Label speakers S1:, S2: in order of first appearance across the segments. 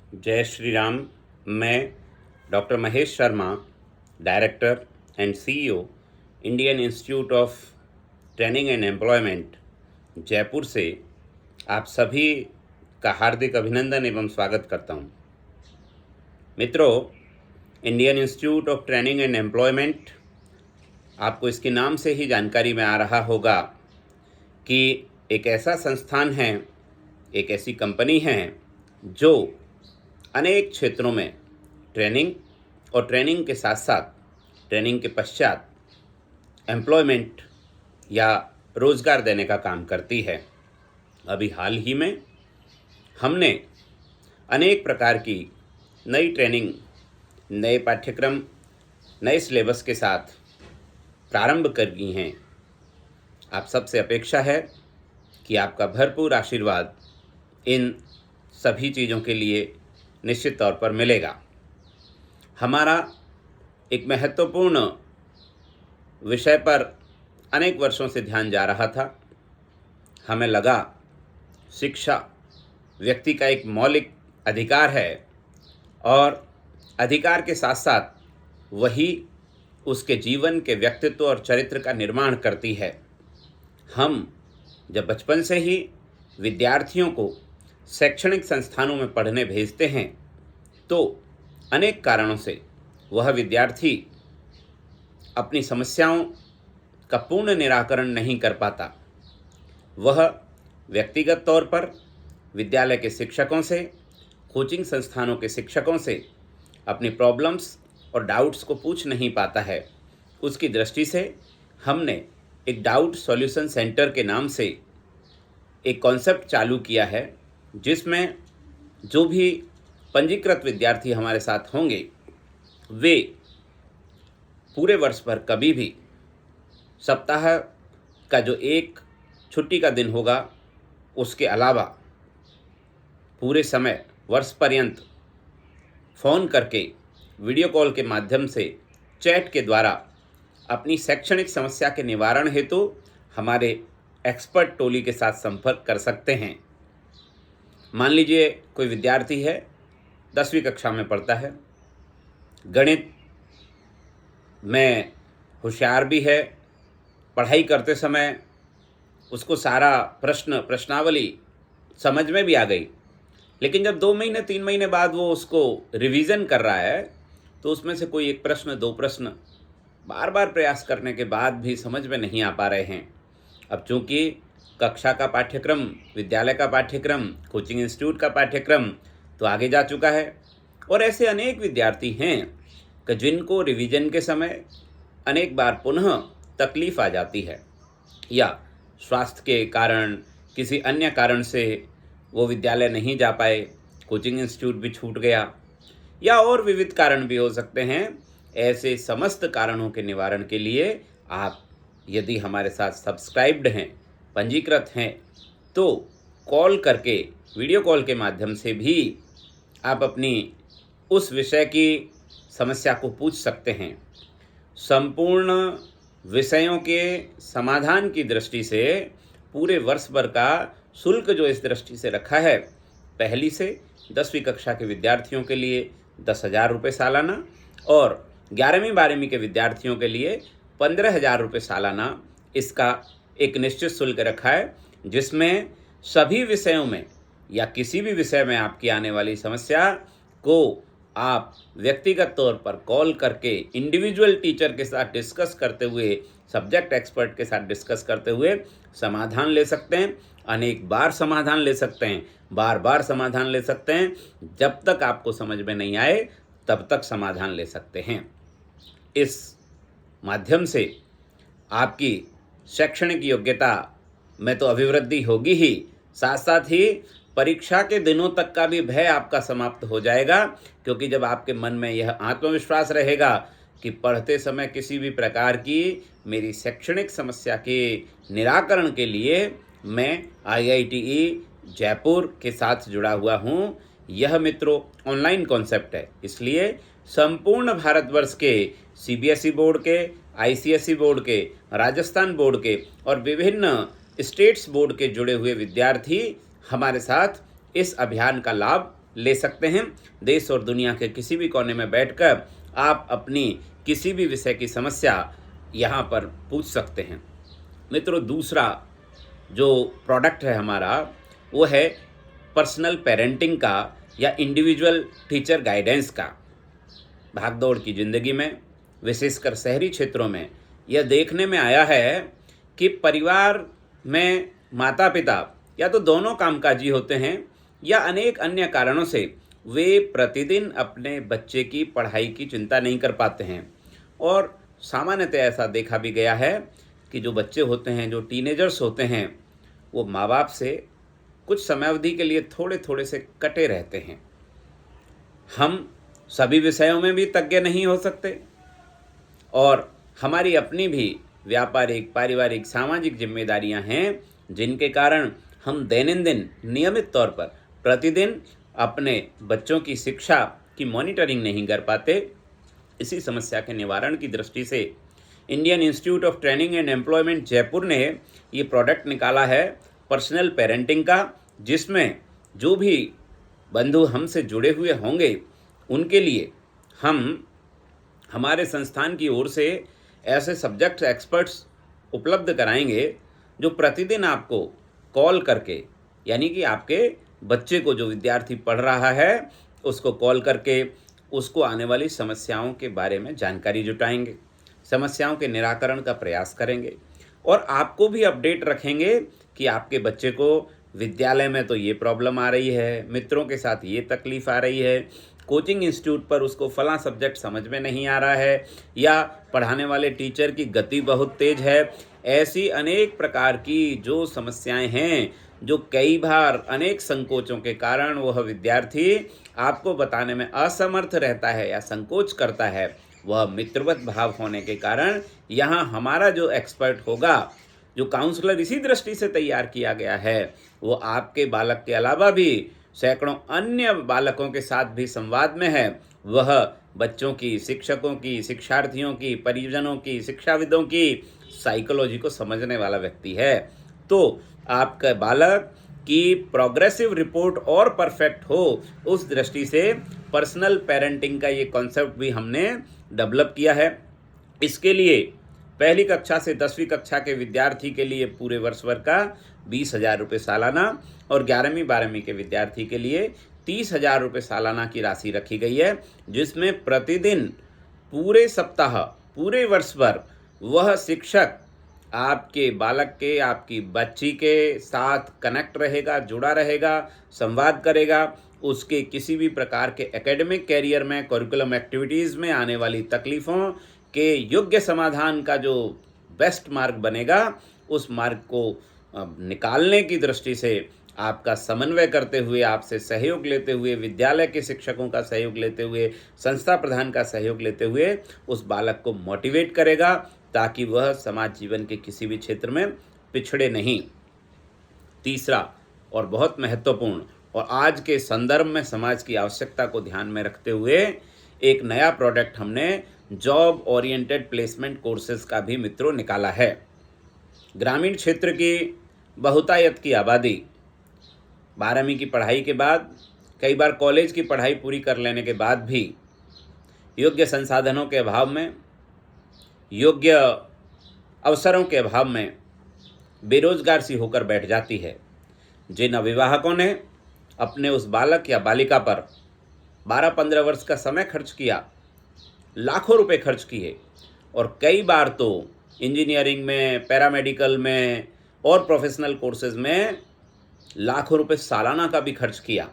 S1: जय श्री राम। मैं doctor Mahesh Sharma, director and CEO, Indian institute of training and employment, Jaipur से आप सभी का हार्दिक अभिनंदन एवं स्वागत करता हूं। मित्रों, Indian institute of training and employment, आपको इसके नाम से ही जानकारी में आ रहा होगा कि एक ऐसा संस्थान है, एक ऐसी कंपनी है जो अनेक क्षेत्रों में ट्रेनिंग और ट्रेनिंग के साथ साथ ट्रेनिंग के पश्चात एम्प्लॉयमेंट या रोज़गार देने का काम करती है। अभी हाल ही में हमने अनेक प्रकार की नई ट्रेनिंग, नए पाठ्यक्रम, नए सिलेबस के साथ प्रारंभ कर दी हैं। आप सबसे अपेक्षा है कि आपका भरपूर आशीर्वाद इन सभी चीज़ों के लिए निश्चित तौर पर मिलेगा। हमारा एक महत्वपूर्ण विषय पर अनेक वर्षों से ध्यान जा रहा था। हमें लगा शिक्षा व्यक्ति का एक मौलिक अधिकार है और अधिकार के साथ साथ वही उसके जीवन के व्यक्तित्व और चरित्र का निर्माण करती है। हम जब बचपन से ही विद्यार्थियों को शैक्षणिक संस्थानों में पढ़ने भेजते हैं तो अनेक कारणों से वह विद्यार्थी अपनी समस्याओं का पूर्ण निराकरण नहीं कर पाता। वह व्यक्तिगत तौर पर विद्यालय के शिक्षकों से, कोचिंग संस्थानों के शिक्षकों से अपनी प्रॉब्लम्स और डाउट्स को पूछ नहीं पाता है। उसकी दृष्टि से हमने एक डाउट सॉल्यूशन सेंटर के नाम से एक कॉन्सेप्ट चालू किया है, जिसमें जो भी पंजीकृत विद्यार्थी हमारे साथ होंगे वे पूरे वर्ष भर कभी भी सप्ताह का जो एक छुट्टी का दिन होगा उसके अलावा पूरे समय वर्ष पर्यंत फ़ोन करके, वीडियो कॉल के माध्यम से, चैट के द्वारा अपनी शैक्षणिक समस्या के निवारण हेतु हमारे एक्सपर्ट टोली के साथ संपर्क कर सकते हैं। मान लीजिए कोई विद्यार्थी है, 10वीं कक्षा में पढ़ता है, गणित में होशियार भी है, पढ़ाई करते समय उसको सारा प्रश्नावली समझ में भी आ गई, लेकिन जब 2 महीने 3 महीने बाद वो उसको रिवीजन कर रहा है तो उसमें से कोई एक प्रश्न, 2 प्रश्न बार बार प्रयास करने के बाद भी समझ में नहीं आ पा रहे हैं। अब चूँकि कक्षा का पाठ्यक्रम, विद्यालय का पाठ्यक्रम, कोचिंग इंस्टीट्यूट का पाठ्यक्रम तो आगे जा चुका है और ऐसे अनेक विद्यार्थी हैं कि जिनको रिवीजन के समय अनेक बार पुनः तकलीफ़ आ जाती है, या स्वास्थ्य के कारण, किसी अन्य कारण से वो विद्यालय नहीं जा पाए, कोचिंग इंस्टीट्यूट भी छूट गया, या और विविध कारण भी हो सकते हैं। ऐसे समस्त कारणों के निवारण के लिए आप यदि हमारे साथ सब्सक्राइब्ड हैं, पंजीकृत हैं, तो कॉल करके, वीडियो कॉल के माध्यम से भी आप अपनी उस विषय की समस्या को पूछ सकते हैं। संपूर्ण विषयों के समाधान की दृष्टि से पूरे वर्ष भर का शुल्क जो इस दृष्टि से रखा है, पहली से 10वीं कक्षा के विद्यार्थियों के लिए 10,000 रुपये सालाना और 11वीं 12वीं के विद्यार्थियों के लिए 15,000 रुपये सालाना इसका एक निश्चित शुल्क रखा है, जिसमें सभी विषयों में या किसी भी विषय में आपकी आने वाली समस्या को आप व्यक्तिगत तौर पर कॉल करके, इंडिविजुअल टीचर के साथ डिस्कस करते हुए, सब्जेक्ट एक्सपर्ट के साथ डिस्कस करते हुए समाधान ले सकते हैं। अनेक बार समाधान ले सकते हैं, बार बार समाधान ले सकते हैं। जब तक आपको समझ में नहीं आए तब तक समाधान ले सकते हैं। इस माध्यम से आपकी शैक्षणिक योग्यता में तो अभिवृद्धि होगी ही, साथ साथ ही परीक्षा के दिनों तक का भी भय आपका समाप्त हो जाएगा, क्योंकि जब आपके मन में यह आत्मविश्वास रहेगा कि पढ़ते समय किसी भी प्रकार की मेरी शैक्षणिक समस्या के निराकरण के लिए मैं IITE जयपुर के साथ जुड़ा हुआ हूँ। यह मित्रों ऑनलाइन कॉन्सेप्ट है, इसलिए संपूर्ण भारतवर्ष के CBSE बोर्ड के, ICSE बोर्ड के, राजस्थान बोर्ड के और विभिन्न स्टेट्स बोर्ड के जुड़े हुए विद्यार्थी हमारे साथ इस अभियान का लाभ ले सकते हैं। देश और दुनिया के किसी भी कोने में बैठकर आप अपनी किसी भी विषय की समस्या यहाँ पर पूछ सकते हैं। मित्रों, दूसरा जो प्रोडक्ट है हमारा वो है पर्सनल पेरेंटिंग का या इंडिविजुअल टीचर गाइडेंस का। भागदौड़ की ज़िंदगी में, विशेषकर शहरी क्षेत्रों में, यह देखने में आया है कि परिवार में माता पिता या तो दोनों कामकाजी होते हैं या अनेक अन्य कारणों से वे प्रतिदिन अपने बच्चे की पढ़ाई की चिंता नहीं कर पाते हैं। और सामान्यतः ऐसा देखा भी गया है कि जो बच्चे होते हैं, जो टीनेजर्स होते हैं, वो माँ बाप से कुछ समयावधि के लिए थोड़े थोड़े से कटे रहते हैं। हम सभी विषयों में भी तज्ञ नहीं हो सकते और हमारी अपनी भी व्यापारिक, पारिवारिक, सामाजिक जिम्मेदारियां हैं, जिनके कारण हम दैनंदिन नियमित तौर पर प्रतिदिन अपने बच्चों की शिक्षा की मॉनिटरिंग नहीं कर पाते। इसी समस्या के निवारण की दृष्टि से Indian institute of training and employment Jaipur ने ये प्रोडक्ट निकाला है पर्सनल पेरेंटिंग का, जिसमें जो भी बंधु हमसे जुड़े हुए होंगे उनके लिए हम हमारे संस्थान की ओर से ऐसे सब्जेक्ट एक्सपर्ट्स उपलब्ध कराएंगे जो प्रतिदिन आपको कॉल करके, यानी कि आपके बच्चे को, जो विद्यार्थी पढ़ रहा है, उसको कॉल करके उसको आने वाली समस्याओं के बारे में जानकारी जुटाएंगे, समस्याओं के निराकरण का प्रयास करेंगे और आपको भी अपडेट रखेंगे कि आपके बच्चे को विद्यालय में तो ये प्रॉब्लम आ रही है, मित्रों के साथ ये तकलीफ़ आ रही है, कोचिंग इंस्टीट्यूट पर उसको फलां सब्जेक्ट समझ में नहीं आ रहा है, या पढ़ाने वाले टीचर की गति बहुत तेज है। ऐसी अनेक प्रकार की जो समस्याएं हैं, जो कई बार अनेक संकोचों के कारण वह विद्यार्थी आपको बताने में असमर्थ रहता है या संकोच करता है, वह मित्रवत भाव होने के कारण यहाँ हमारा जो एक्सपर्ट होगा, जो काउंसलर इसी दृष्टि से तैयार किया गया है, वो आपके बालक के अलावा भी सैकड़ों अन्य बालकों के साथ भी संवाद में है। वह बच्चों की, शिक्षकों की, शिक्षार्थियों की, परिजनों की, शिक्षाविदों की साइकोलॉजी को समझने वाला व्यक्ति है। तो आपका बालक की प्रोग्रेसिव रिपोर्ट और परफेक्ट हो, उस दृष्टि से पर्सनल पेरेंटिंग का ये कॉन्सेप्ट भी हमने डेवलप किया है। इसके लिए पहली कक्षा से 10वीं कक्षा के विद्यार्थी के लिए पूरे वर्ष भर का 20,000 रुपये सालाना और 11वीं 12वीं के विद्यार्थी के लिए 30,000 रुपये सालाना की राशि रखी गई है, जिसमें प्रतिदिन, पूरे सप्ताह, पूरे वर्ष भर वह शिक्षक आपके बालक के, आपकी बच्ची के साथ कनेक्ट रहेगा, जुड़ा रहेगा, संवाद करेगा, उसके किसी भी प्रकार के एकेडमिक कैरियर में, करिकुलम एक्टिविटीज़ में आने वाली तकलीफ़ों के योग्य समाधान का जो बेस्ट मार्ग बनेगा, उस मार्ग को निकालने की दृष्टि से आपका समन्वय करते हुए, आपसे सहयोग लेते हुए, विद्यालय के शिक्षकों का सहयोग लेते हुए, संस्था प्रधान का सहयोग लेते हुए उस बालक को मोटिवेट करेगा, ताकि वह समाज जीवन के किसी भी क्षेत्र में पिछड़े नहीं। तीसरा और बहुत महत्वपूर्ण और आज के संदर्भ में समाज की आवश्यकता को ध्यान में रखते हुए एक नया प्रोडक्ट हमने जॉब ओरिएंटेड प्लेसमेंट कोर्सेज का भी मित्रों निकाला है। ग्रामीण क्षेत्र की बहुतायत की आबादी 12वीं की पढ़ाई के बाद, कई बार कॉलेज की पढ़ाई पूरी कर लेने के बाद भी योग्य संसाधनों के अभाव में, योग्य अवसरों के अभाव में बेरोजगार सी होकर बैठ जाती है। जिन अभिभावकों ने अपने उस बालक या बालिका पर 12-15 वर्ष का समय खर्च किया, लाखों रुपए खर्च किए और कई बार तो इंजीनियरिंग में, पैरामेडिकल में और प्रोफेशनल कोर्सेज में लाखों रुपए सालाना का भी खर्च किया,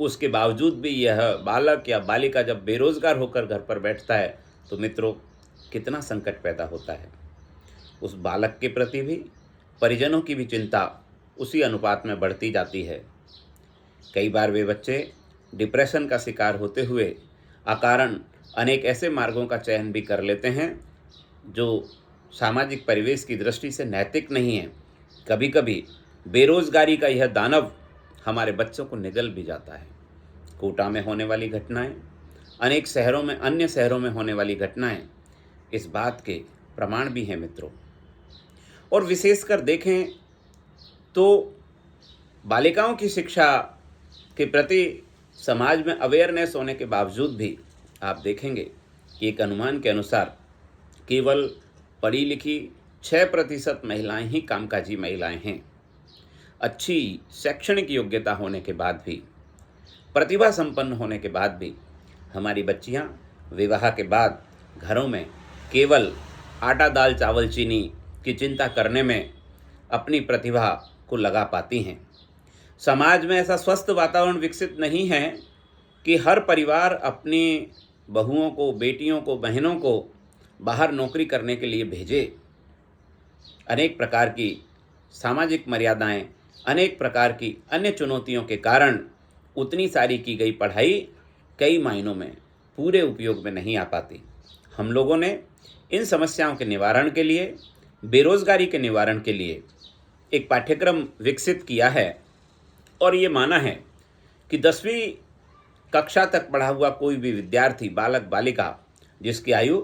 S1: उसके बावजूद भी यह बालक या बालिका जब बेरोजगार होकर घर पर बैठता है तो मित्रों कितना संकट पैदा होता है। उस बालक के प्रति भी परिजनों की भी चिंता उसी अनुपात में बढ़ती जाती है। कई बार वे बच्चे डिप्रेशन का शिकार होते हुए अकारण अनेक ऐसे मार्गों का चयन भी कर लेते हैं जो सामाजिक परिवेश की दृष्टि से नैतिक नहीं है। कभी कभी बेरोजगारी का यह दानव हमारे बच्चों को निगल भी जाता है। कोटा में होने वाली घटनाएं, अनेक शहरों में, अन्य शहरों में होने वाली घटनाएं इस बात के प्रमाण भी हैं मित्रों। और विशेषकर देखें तो बालिकाओं की शिक्षा के प्रति समाज में अवेयरनेस होने के बावजूद भी आप देखेंगे कि एक अनुमान के अनुसार केवल पढ़ी लिखी 6% महिलाएं ही कामकाजी महिलाएं हैं। अच्छी शैक्षणिक योग्यता होने के बाद भी, प्रतिभा संपन्न होने के बाद भी हमारी बच्चियां विवाह के बाद घरों में केवल आटा दाल चावल चीनी की चिंता करने में अपनी प्रतिभा को लगा पाती हैं। समाज में ऐसा स्वस्थ वातावरण विकसित नहीं है कि हर परिवार अपनी बहुओं को, बेटियों को, बहनों को बाहर नौकरी करने के लिए भेजे। अनेक प्रकार की सामाजिक मर्यादाएं, अनेक प्रकार की अन्य चुनौतियों के कारण उतनी सारी की गई पढ़ाई कई मायनों में पूरे उपयोग में नहीं आ पाती। हम लोगों ने इन समस्याओं के निवारण के लिए, बेरोजगारी के निवारण के लिए एक पाठ्यक्रम विकसित किया है और ये माना है कि 10वीं कक्षा तक पढ़ा हुआ कोई भी विद्यार्थी, बालक बालिका जिसकी आयु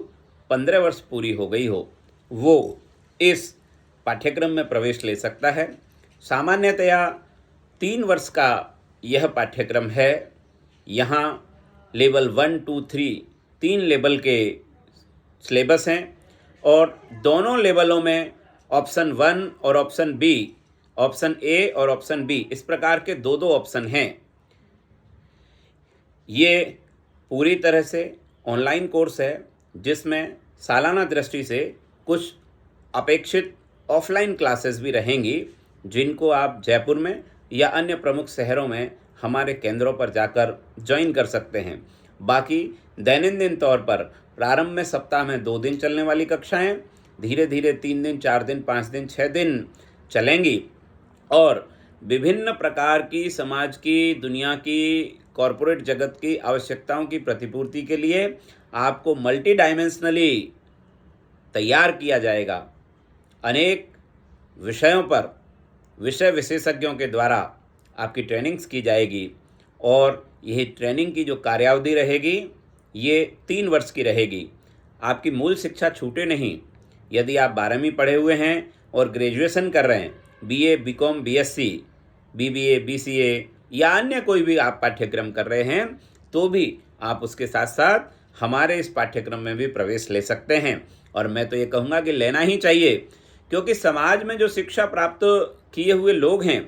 S1: 15 वर्ष पूरी हो गई हो, वो इस पाठ्यक्रम में प्रवेश ले सकता है। सामान्यतया 3 वर्ष का यह पाठ्यक्रम है। यहाँ लेवल 1, 2, 3 3 लेवल के सिलेबस हैं और दोनों लेवलों में ऑप्शन 1 और ऑप्शन बी, ऑप्शन ए और ऑप्शन बी, इस प्रकार के दो ऑप्शन हैं। ये पूरी तरह से ऑनलाइन कोर्स है जिसमें सालाना दृष्टि से कुछ अपेक्षित ऑफलाइन क्लासेस भी रहेंगी, जिनको आप जयपुर में या अन्य प्रमुख शहरों में हमारे केंद्रों पर जाकर ज्वाइन कर सकते हैं। बाकी दैनंदिन तौर पर प्रारंभ में सप्ताह में 2 दिन चलने वाली कक्षाएं धीरे धीरे 3 दिन, 4 दिन, 5 दिन, 6 दिन चलेंगी और विभिन्न प्रकार की समाज की, दुनिया की, कॉरपोरेट जगत की आवश्यकताओं की प्रतिपूर्ति के लिए आपको मल्टी डायमेंशनली तैयार किया जाएगा। अनेक विषयों पर विषय विशेषज्ञों के द्वारा आपकी ट्रेनिंग्स की जाएगी और यही ट्रेनिंग की जो कार्यावधि रहेगी ये 3 वर्ष की रहेगी। आपकी मूल शिक्षा छूटे नहीं। यदि आप 12वीं पढ़े हुए हैं और ग्रेजुएशन कर रहे हैं, BA, BCom, BSc, BBA, BCA या अन्य कोई भी आप पाठ्यक्रम कर रहे हैं, तो भी आप उसके साथ साथ हमारे इस पाठ्यक्रम में भी प्रवेश ले सकते हैं। और मैं तो ये कहूँगा कि लेना ही चाहिए, क्योंकि समाज में जो शिक्षा प्राप्त किए हुए लोग हैं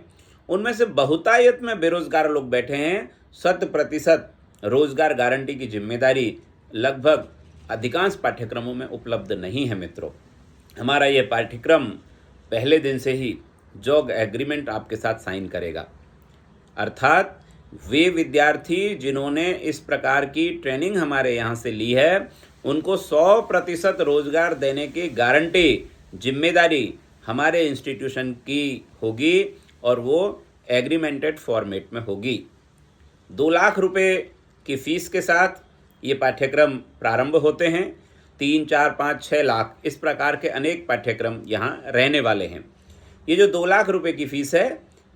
S1: उनमें से बहुतायत में बेरोजगार लोग बैठे हैं। 100% रोजगार गारंटी की जिम्मेदारी लगभग अधिकांश पाठ्यक्रमों में उपलब्ध नहीं है। मित्रों, हमारा ये पाठ्यक्रम पहले दिन से ही जॉब एग्रीमेंट आपके साथ साइन करेगा, अर्थात वे विद्यार्थी जिन्होंने इस प्रकार की ट्रेनिंग हमारे यहाँ से ली है उनको 100% रोजगार देने की गारंटी, जिम्मेदारी हमारे इंस्टीट्यूशन की होगी और वो एग्रीमेंटेड फॉर्मेट में होगी। 2 लाख रुपए की फीस के साथ ये पाठ्यक्रम प्रारंभ होते हैं। 3, 4, 5, 6 लाख इस प्रकार के अनेक पाठ्यक्रम यहाँ रहने वाले हैं। ये जो 2 लाख रुपए की फीस है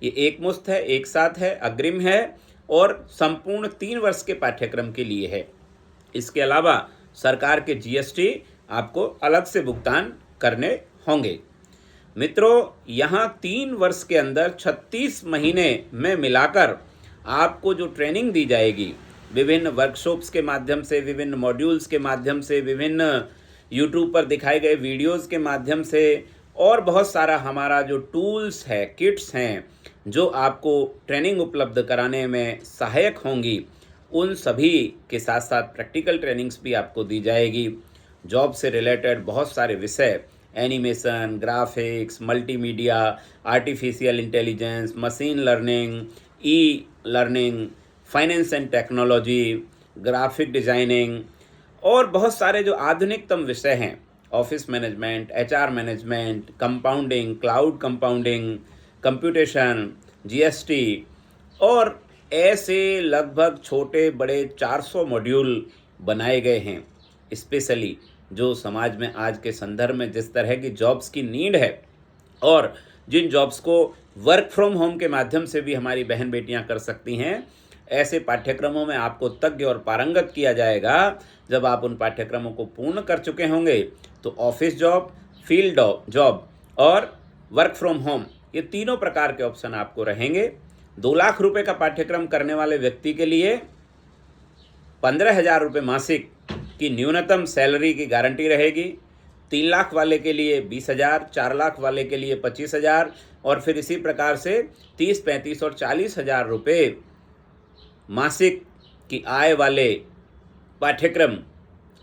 S1: ये एक मुश्त है, एक साथ है, अग्रिम है और संपूर्ण 3 वर्ष के पाठ्यक्रम के लिए है। इसके अलावा सरकार के जीएसटी आपको अलग से भुगतान करने होंगे। मित्रों, यहाँ 3 वर्ष के अंदर 36 महीने में मिलाकर आपको जो ट्रेनिंग दी जाएगी, विभिन्न वर्कशॉप्स के माध्यम से, विभिन्न मॉड्यूल्स के माध्यम से, विभिन्न यूट्यूब पर दिखाए गए वीडियोस के माध्यम से और बहुत सारा हमारा जो टूल्स है, किट्स हैं जो आपको ट्रेनिंग उपलब्ध कराने में सहायक होंगी, उन सभी के साथ साथ प्रैक्टिकल ट्रेनिंग्स भी आपको दी जाएगी। जॉब से रिलेटेड बहुत सारे विषय, animation, graphics, multimedia, artificial intelligence, machine learning, e learning, finance and technology, graphic designing और बहुत सारे जो आधुनिकतम विषय हैं, office management, HR management, compounding, cloud compounding, computation, GST और ऐसे लगभग छोटे बड़े 400 मॉड्यूल बनाए गए हैं, स्पेशली जो समाज में आज के संदर्भ में जिस तरह की जॉब्स की नीड है और जिन जॉब्स को वर्क फ्रॉम होम के माध्यम से भी हमारी बहन बेटियां कर सकती हैं, ऐसे पाठ्यक्रमों में आपको तज्ञ और पारंगत किया जाएगा। जब आप उन पाठ्यक्रमों को पूर्ण कर चुके होंगे तो ऑफिस जॉब, फील्ड जॉब और वर्क फ्रॉम होम, ये तीनों प्रकार के ऑप्शन आपको रहेंगे। 2 लाख रुपए का पाठ्यक्रम करने वाले व्यक्ति के लिए 15,000 रुपये मासिक की न्यूनतम सैलरी की गारंटी रहेगी। 3 लाख वाले के लिए 20,000, 4 लाख वाले के लिए 25,000 और फिर इसी प्रकार से 30, 35 और 40,000 रुपये मासिक की आय वाले पाठ्यक्रम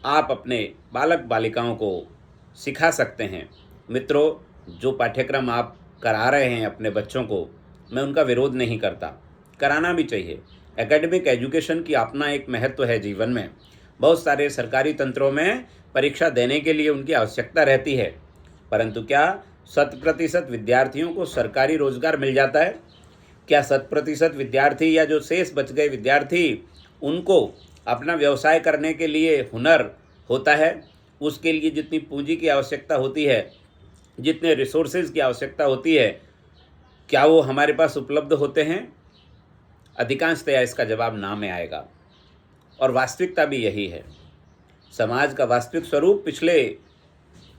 S1: आप अपने बालक बालिकाओं को सिखा सकते हैं। मित्रों, जो पाठ्यक्रम आप करा रहे हैं अपने बच्चों को, मैं उनका विरोध नहीं करता, कराना भी चाहिए। एकेडमिक एजुकेशन की अपना एक महत्व है जीवन में। बहुत सारे सरकारी तंत्रों में परीक्षा देने के लिए उनकी आवश्यकता रहती है, परंतु क्या 100% विद्यार्थियों को सरकारी रोजगार मिल जाता है? क्या 100% विद्यार्थी या जो शेष बच गए विद्यार्थी, उनको अपना व्यवसाय करने के लिए हुनर होता है? उसके लिए जितनी पूंजी की आवश्यकता होती है, जितने रिसोर्सेज की आवश्यकता होती है, क्या वो हमारे पास उपलब्ध होते हैं? अधिकांशतया इसका जवाब ना में आएगा। और वास्तविकता भी यही है। समाज का वास्तविक स्वरूप पिछले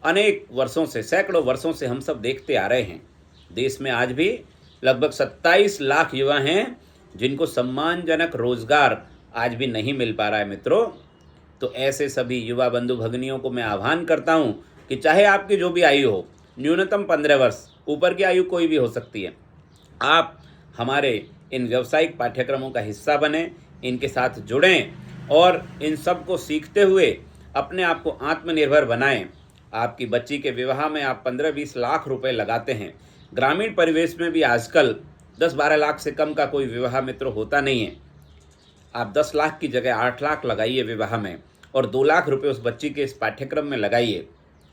S1: अनेक वर्षों से, सैकड़ों वर्षों से हम सब देखते आ रहे हैं। देश में आज भी लगभग 27 लाख युवा हैं जिनको सम्मानजनक रोजगार आज भी नहीं मिल पा रहा है। मित्रों, तो ऐसे सभी युवा बंधु भगिनियों को मैं आह्वान करता हूं कि चाहे आपकी जो भी आयु हो, न्यूनतम 15 वर्ष, ऊपर की आयु कोई भी हो सकती है, आप हमारे इन व्यावसायिक पाठ्यक्रमों का हिस्सा बने, इनके साथ जुड़ें और इन सब को सीखते हुए अपने आप को आत्मनिर्भर बनाएं। आपकी बच्ची के विवाह में आप 15-20 लाख रुपए लगाते हैं। ग्रामीण परिवेश में भी आजकल 10-12 लाख से कम का कोई विवाह मित्र होता नहीं है। आप 10 लाख की जगह 8 लाख लगाइए विवाह में और 2 लाख रुपए उस बच्ची के इस पाठ्यक्रम में लगाइए,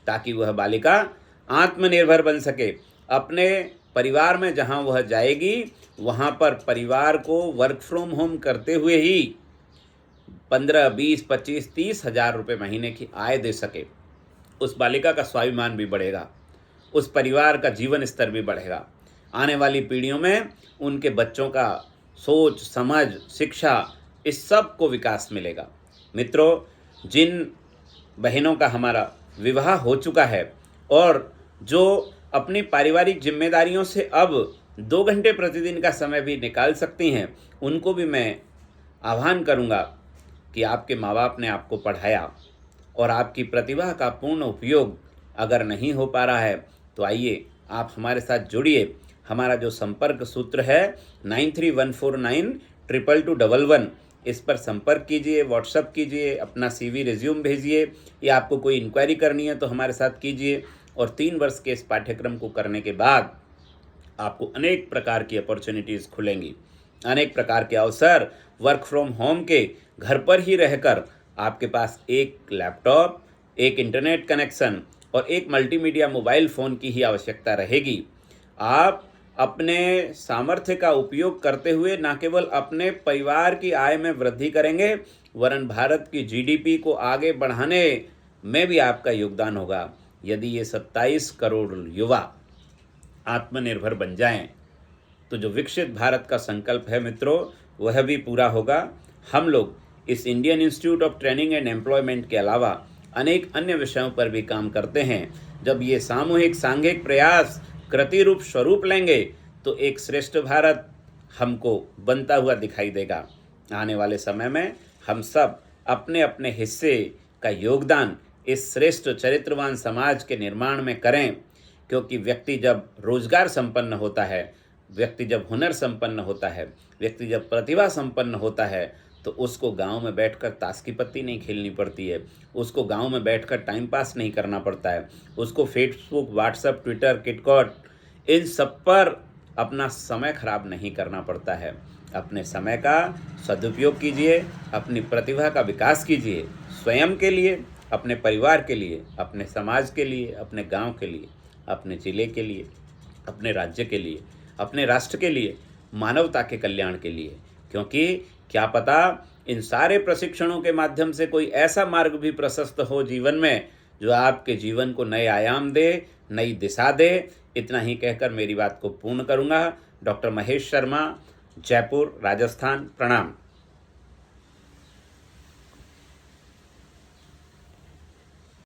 S1: ताकि वह बालिका आत्मनिर्भर बन सके। अपने परिवार में जहां वह जाएगी, वहां पर परिवार को वर्क फ्रॉम होम करते हुए ही 15, 20, 25, 30,000 रुपये महीने की आय दे सके। उस बालिका का स्वाभिमान भी बढ़ेगा, उस परिवार का जीवन स्तर भी बढ़ेगा। आने वाली पीढ़ियों में उनके बच्चों का सोच, समझ, शिक्षा, इस सब को विकास मिलेगा। मित्रों, जिन बहनों का हमारा विवाह हो चुका है और जो अपनी पारिवारिक जिम्मेदारियों से अब 2 घंटे प्रतिदिन का समय भी निकाल सकती हैं, उनको भी मैं आह्वान करूंगा कि आपके माँ बाप ने आपको पढ़ाया और आपकी प्रतिभा का पूर्ण उपयोग अगर नहीं हो पा रहा है, तो आइए आप हमारे साथ जुड़िए। हमारा जो संपर्क सूत्र है 9314922211, इस पर संपर्क कीजिए, व्हाट्सअप कीजिए, अपना CV रिज्यूम भेजिए, या आपको कोई इंक्वायरी करनी है तो हमारे साथ कीजिए। और 3 वर्ष के इस पाठ्यक्रम को करने के बाद आपको अनेक प्रकार की अपॉर्चुनिटीज़ खुलेंगी, अनेक प्रकार के अवसर। वर्क फ्रॉम होम के घर पर ही रहकर आपके पास एक लैपटॉप, एक इंटरनेट कनेक्शन और एक मल्टीमीडिया मोबाइल फ़ोन की ही आवश्यकता रहेगी। आप अपने सामर्थ्य का उपयोग करते हुए न केवल अपने परिवार की आय में वृद्धि करेंगे, वरन भारत की GDP को आगे बढ़ाने में भी आपका योगदान होगा। यदि ये 27 करोड़ युवा आत्मनिर्भर बन जाएं, तो जो विकसित भारत का संकल्प है मित्रों, वह भी पूरा होगा। हम लोग इस Indian institute of training and employment के अलावा अनेक अन्य विषयों पर भी काम करते हैं। जब ये सामूहिक सांघिक प्रयास कृति रूप स्वरूप लेंगे, तो एक श्रेष्ठ भारत हमको बनता हुआ दिखाई देगा। आने वाले समय में हम सब अपने अपने हिस्से का योगदान इस श्रेष्ठ चरित्रवान समाज के निर्माण में करें, क्योंकि व्यक्ति जब रोजगार संपन्न होता है, व्यक्ति जब हुनर संपन्न होता है, व्यक्ति जब प्रतिभा संपन्न होता है, तो उसको गांव में बैठकर ताश की पत्ती नहीं खेलनी पड़ती है, उसको गांव में बैठकर टाइम पास नहीं करना पड़ता है, उसको फेसबुक, व्हाट्सएप, ट्विटर, किटकॉट, इन सब पर अपना समय खराब नहीं करना पड़ता है। अपने समय का सदुपयोग कीजिए, अपनी प्रतिभा का विकास कीजिए, स्वयं के लिए, अपने परिवार के लिए, अपने समाज के लिए, अपने गांव के लिए, अपने जिले के लिए, अपने राज्य के लिए, अपने राष्ट्र के लिए, मानवता के कल्याण के लिए। क्योंकि क्या पता इन सारे प्रशिक्षणों के माध्यम से कोई ऐसा मार्ग भी प्रशस्त हो जीवन में, जो आपके जीवन को नए आयाम दे, नई दिशा दे। इतना ही कहकर मेरी बात को पूर्ण करूंगा। डॉक्टर महेश शर्मा, जयपुर, राजस्थान। प्रणाम।